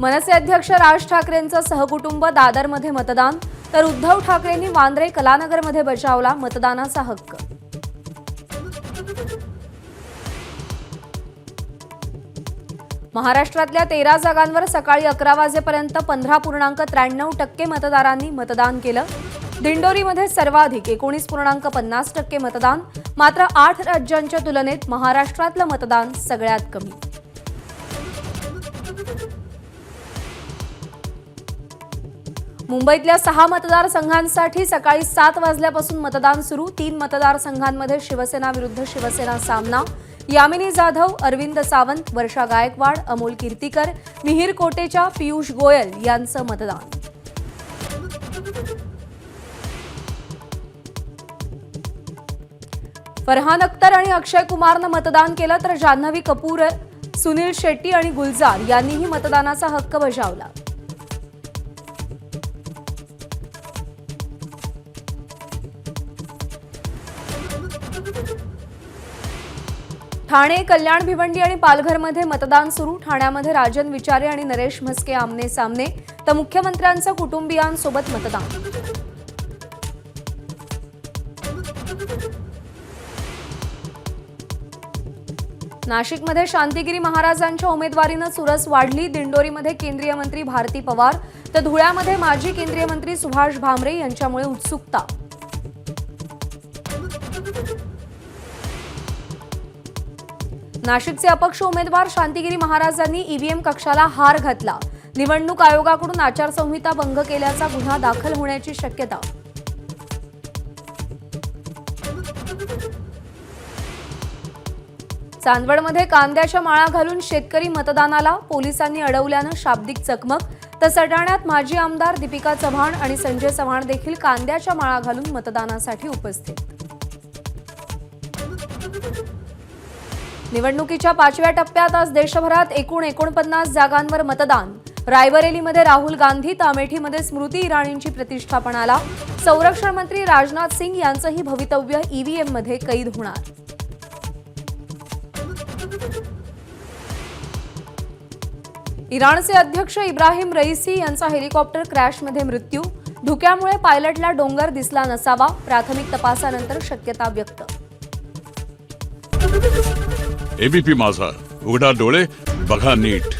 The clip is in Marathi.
मनसे अध्यक्ष राज ठाकरेंचं सहकुटुंब दादरमध्ये मतदान, तर उद्धव ठाकरेंनी वांद्रे कलानगरमध्ये बजावला मतदानाचा हक्क। महाराष्ट्रातल्या 13 जागांवर सकाळी 11 वाजेपर्यंत 15.93% मतदारांनी मतदान केलं। दिंडोरीमध्ये सर्वाधिक 19.50% मतदान, मात्र 8 राज्यांच्या तुलनेत महाराष्ट्रातलं मतदान सगळ्यात कमी। मुंबईतल्या 6 मतदारसंघांसाठी सकाळी 7 वाजल्यापासून मतदान सुरू। 3 मतदारसंघांमध्ये शिवसेना विरुद्ध शिवसेना सामना। यामिनी जाधव, अरविंद सावंत, वर्षा गायकवाड, अमोल कीर्तीकर, मिहिर कोटेचा, पियुष गोयल यांचं मतदान। फरहान अख्तर आणि अक्षय कुमारनं मतदान केलं, तर जान्हवी कपूर, सुनील शेट्टी आणि गुलजार यांनीही मतदानाचा हक्क बजावला। ठाणे, कल्याण, भिवंडी आणि पालघरमध्ये मतदान सुरू। ठाण्यामध्ये राजन विचारे आणि नरेश म्हस्के आमने सामने, तर मुख्यमंत्र्यांचं कुटुंबियांसोबत मतदान। नाशिकमध्ये शांतिगिरी महाराजांच्या उमेदवारीनं चुरस वाढली। दिंडोरीमध्ये केंद्रीय मंत्री भारती पवार, तर धुळ्यामध्ये माजी केंद्रीय मंत्री सुभाष भामरे यांच्यामुळे उत्सुकता। नाशिकचे अपक्ष उमेदवार शांतिगिरी महाराजांनी ईव्हीएम कक्षाला हार घातला। निवडणूक आयोगाकडून आचारसंहिता भंग केल्याचा गुन्हा दाखल होण्याची शक्यता। चांदवडमध्ये कांद्याच्या माळा घालून शेतकरी मतदानाला, पोलिसांनी अडवल्यानं शाब्दिक चकमक, तर सटाण्यात माजी आमदार दीपिका चव्हाण आणि संजय चव्हाण देखील कांद्याच्या माळा घालून मतदानासाठी उपस्थित। निवडणुकीच्या 5व्या टप्प्यात आज देशभरात एकूण 49 जागांवर मतदान। रायबरेलीमध्ये राहुल गांधी, तर अमेठीमध्ये स्मृती इराणींची प्रतिष्ठा पणाला। संरक्षण मंत्री राजनाथ सिंग यांचंही भवितव्य ईव्हीएममध्ये कैद होणार। इराणचे अध्यक्ष इब्राहिम रईसी यांचा हेलिकॉप्टर क्रॅशमध्ये मृत्यू। धुक्यामुळे पायलटला डोंगर दिसला नसावा, प्राथमिक तपासानंतर शक्यता व्यक्त। एबीपी माझा, उघडा डोळे बघा नीट।